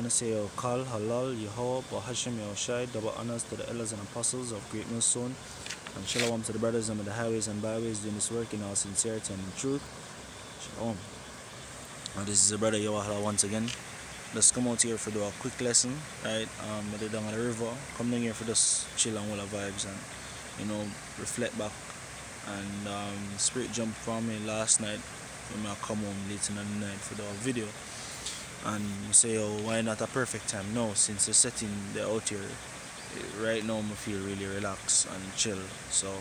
want to say, Kal, Halal, Yahweh, Bahashim, Yahushai, double honors to the elders and apostles of Great Millstone, and Shalom to the brothers on the highways and byways doing this work in all sincerity and in truth. Shalom. And this is the brother Yahuwah once again. Just come out here for do a quick lesson, right? I did down at the river. Come down here for just chill and all the vibes and, you know, reflect back. And spirit jumped from me last night when I come home late in the night for the video. And you say, oh, why not a perfect time? No, since the setting they're out here, right now I feel really relaxed and chill. So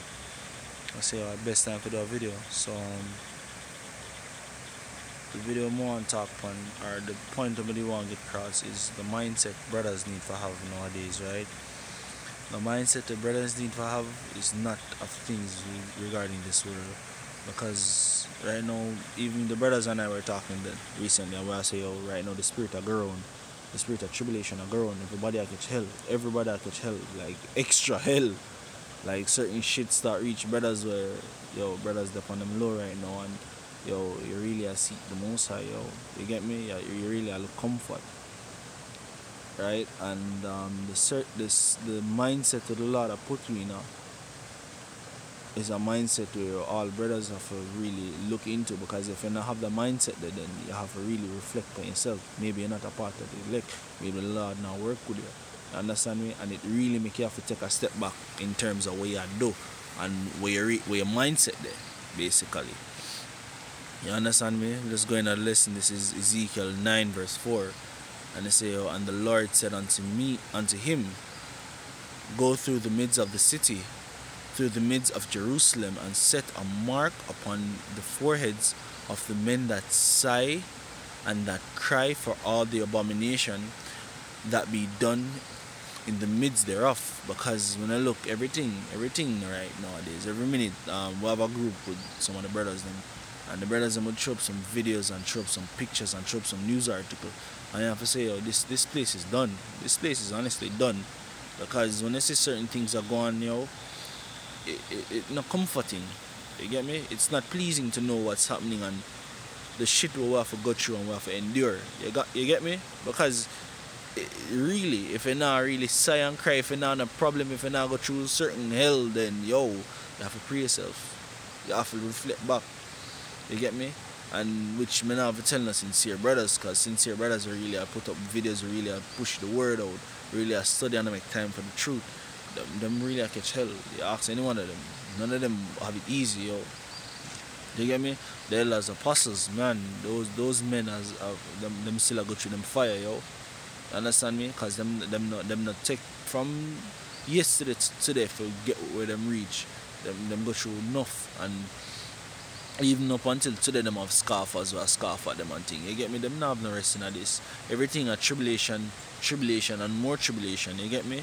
I say, best time for the video. So the video I want to talk on, or the point I really want to get across, is the mindset brothers need to have nowadays, right? The mindset that brothers need to have is not of things regarding this world, because right now, even the brothers and I were talking that recently, and I say, oh, right now the spirit of grown, the spirit of tribulation of grown, everybody I catch hell, like extra hell, like certain shit start reach brothers where, yo, brothers up on them low right now, and yo, you really a seek the Most High, yo, you get me? Yeah, you really a look comfort, right? And the mindset that the Lord have put you in is a mindset where all brothers have to really look into, because if you don't have the mindset there, then you have to really reflect on yourself. Maybe you're not a part of the elect, maybe the Lord now work with you. You understand me? And it really make you have to take a step back in terms of what you do and where your mindset there, basically. You understand me? I'm just going to listen. This is Ezekiel 9 verse 4. And they say, oh, and the Lord said unto him, go through the midst of the city, through the midst of Jerusalem, and set a mark upon the foreheads of the men that sigh and that cry for all the abomination that be done in the midst thereof. Because when I look, everything right nowadays, every minute, we have a group with some of the brothers them, and the brothers them would throw up some videos and throw up some pictures and throw up some news article. And I have to say, oh, this place is done. This place is honestly done. Because when I see certain things are going, yo, it's not comforting. You get me? It's not pleasing to know what's happening and the shit we have to go through and we have to endure. You get me? Because really, if you're not really sigh and cry, if you're not a problem, if you're not go through certain hell, then yo, you have to pray yourself. You have to reflect back. You get me? And which men have to tell us sincere brothers, because sincere brothers are really put up videos, really push the word out, really study and make time for the truth. Them really catch hell. You ask any one of them, none of them have it easy, yo. You get me? The elders, apostles, man, those men them still go through them fire, yo. You understand me? Because them not take from yesterday to today for get where them reach. Them go through enough, and even up until today them have scoffers who scoff at them and thing. You get me? Them not have no rest in this. Everything a tribulation and more tribulation, you get me?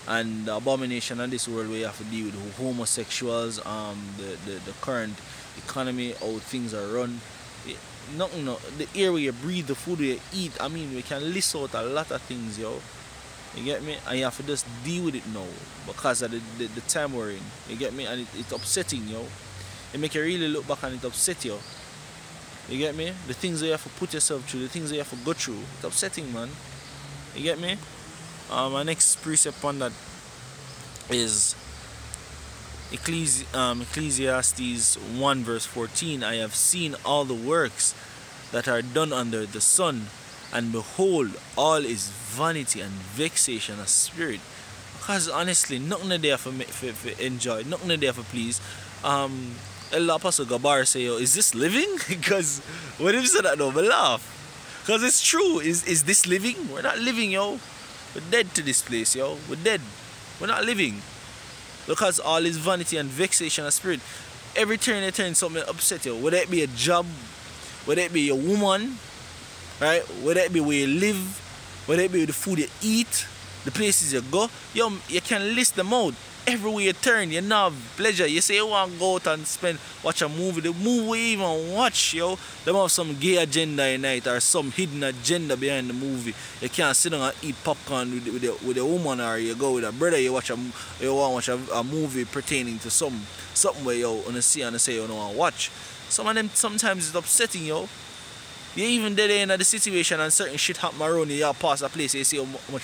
And the abomination in this world where you have to deal with homosexuals, the current economy, how things are run. Nothing, no, the air where you breathe, the food where you eat, I mean, we can list out a lot of things, yo. You get me? And you have to just deal with it now because of the time we're in. You get me? And it's upsetting, yo. It make you really look back and it upset you. You get me? The things that you have to put yourself through, the things that you have to go through, it's upsetting, man. You get me? My next precept on that is Ecclesiastes 1 verse 14. I have seen all the works that are done under the sun, and behold, all is vanity and vexation of spirit. Because honestly, nothing that they have to enjoy, nothing that they have to please. El Apostle Gabar say, yo, is this living? Because when he said that, no, but laugh. Because it's true. Is this living? We're not living, yo. We're dead to this place, yo. We're dead. We're not living. Because all is vanity and vexation of spirit. Every turn you turn something upset you. Whether it be a job, whether it be a woman, right? Whether it be where you live, whether it be the food you eat, the places you go, yo, you can list them out. Everywhere you turn, you have pleasure. You say you want to go out and watch a movie. The movie you even watch, yo, them have some gay agenda in it or some hidden agenda behind the movie. You can't sit down and eat popcorn with a woman, or you go with a brother. You want to watch a movie pertaining to something where you want to see and say you don't want to watch. Some of them sometimes it's upsetting, yo. You even dead in the situation and certain shit happen around you, you pass a place, you see how much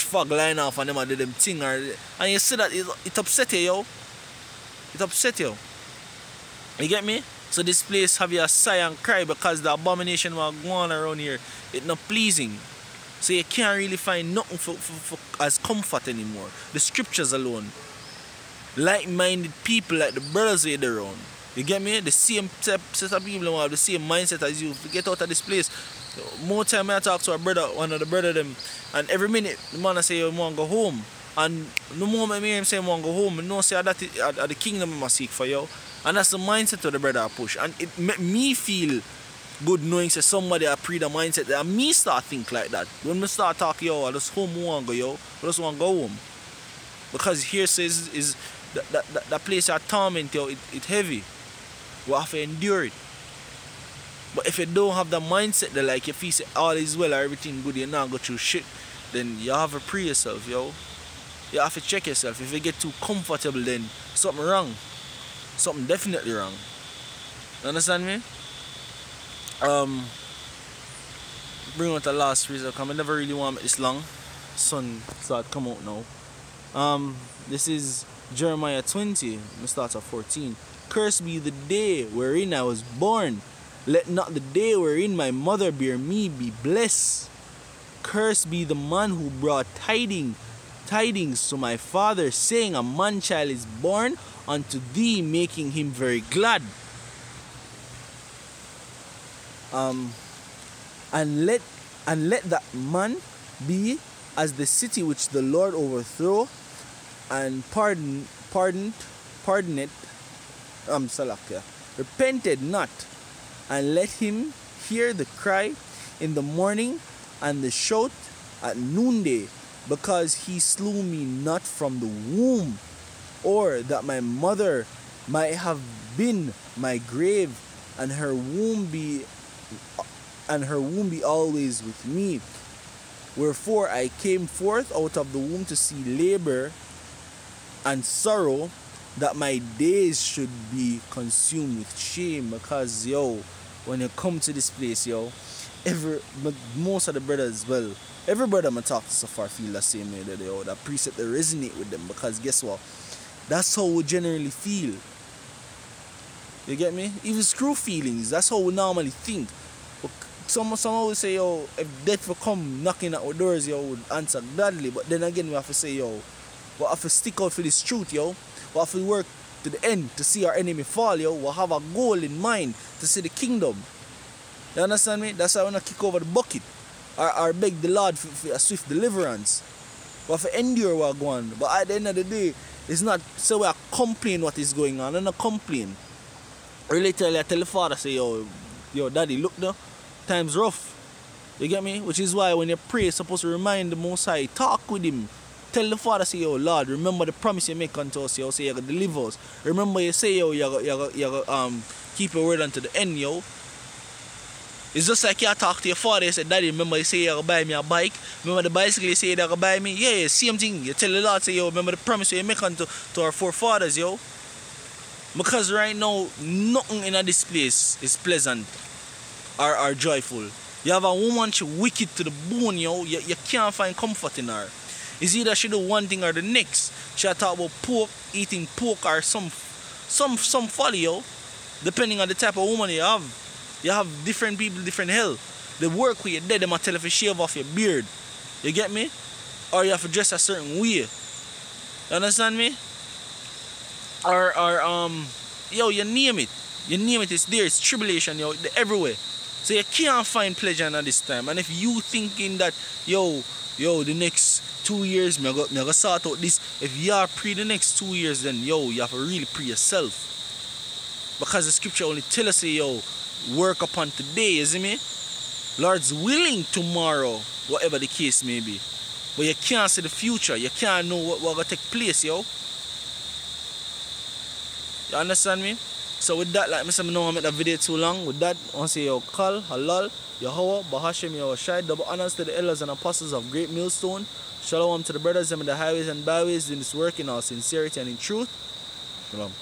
fog line off and them and do them thing, and you see that it upset you, yo. It upset you. You get me? So this place have you a sigh and cry because the abomination was going on around here. It's not pleasing. So you can't really find nothing for as comfort anymore. The scriptures alone. Like-minded people like the brothers here around. You get me? The same set of people who have the same mindset as you. Get out of this place. More time I talk to a brother, one of the brother them, and every minute the man I say you want to go home. And the moment I hear him say I want to go home, I know say that the kingdom I must seek for you. And that's the mindset of the brother I push. And it make me feel good knowing say somebody I pre the mindset that me start think like that. When me start talking, yo, I just home want to go, yo. I just want to go home. Because here says is that place of torment, yo, it heavy. We have to endure it. But if you don't have the mindset that like if you say all is well or everything good, you're not go through shit, then you have to pray yourself, yo. You have to check yourself. If you get too comfortable, then something wrong. Something definitely wrong. You understand me? Bring out the last result because I never really want to make this long. Sun start come out now. This is Jeremiah 20. We start at 14. Cursed be the day wherein I was born. Let not the day wherein my mother bare me be blessed. Cursed be the man who brought tidings to my father, saying, a man child is born unto thee, making him very glad. And let that man be as the city which the Lord overthrew, and pardon it. Salakia. Repented not, and let him hear the cry in the morning and the shout at noonday, because he slew me not from the womb, or that my mother might have been my grave, and her womb be always with me. Wherefore I came forth out of the womb to see labor and sorrow, that my days should be consumed with shame. Because yo, when you come to this place, yo, most of the brothers, well, every brother I talk to so far feel the same way that that precept they resonate with them, because guess what? That's how we generally feel. You get me? Even screw feelings, that's how we normally think. Some always say, yo, if death will come knocking at our doors, yo, would answer gladly. But then again, we have to say, yo, we have to stick out for this truth, yo. We have to work to the end to see our enemy fall, yo. We have a goal in mind to see the kingdom. You understand me? That's why I want to kick over the bucket. Or beg the Lord for a swift deliverance. We have to endure what going on. But at the end of the day, it's not so we are complain what is going on. I'm not complain. Later I tell the father, say, yo, daddy, look now. Time's rough. You get me? Which is why when you pray, you're supposed to remind the Most High. Talk with him. Tell the Father, say, yo, Lord, remember the promise you make unto us, yo. Say, you're going to deliver us. Remember you say, yo, you're going keep your word unto the end, yo. It's just like you talk to your father, you say, Daddy, remember you say you're going to buy me a bike? Remember the bicycle you say you're going to buy me? Yeah, same thing. You tell the Lord, say, yo, remember the promise you make unto our forefathers, yo. Because right now, nothing in this place is pleasant or joyful. You have a woman, she wicked to the bone, yo. You can't find comfort in her. It's either she do one thing or the next. She talk about pork, eating pork, or some folly, yo. Depending on the type of woman you have. You have different people, different hell. They work with you dead, they might tell you to shave off your beard. You get me? Or you have to dress a certain way. You understand me? Or yo, you name it. You name it, it's there, it's tribulation, yo, they're everywhere. So you can't find pleasure at this time. And if you thinking that, yo, the next 2 years, me go sort out this. If you are pre the next 2 years, then yo, you have to really pre yourself. Because the scripture only tell us, yo, work upon today, you see me? Lord's willing tomorrow, whatever the case may be. But you can't see the future. You can't know what going to take place, yo. You understand me? So with that, like I said, I don't want to make the video too long. With that, I want to say yo, Kal, Halal, Yahweh, Bahashem, Yahushai, double honors to the elders and apostles of Great Millstone. Shalom to the brothers and the highways and byways doing this work in all sincerity and in truth. Shalom.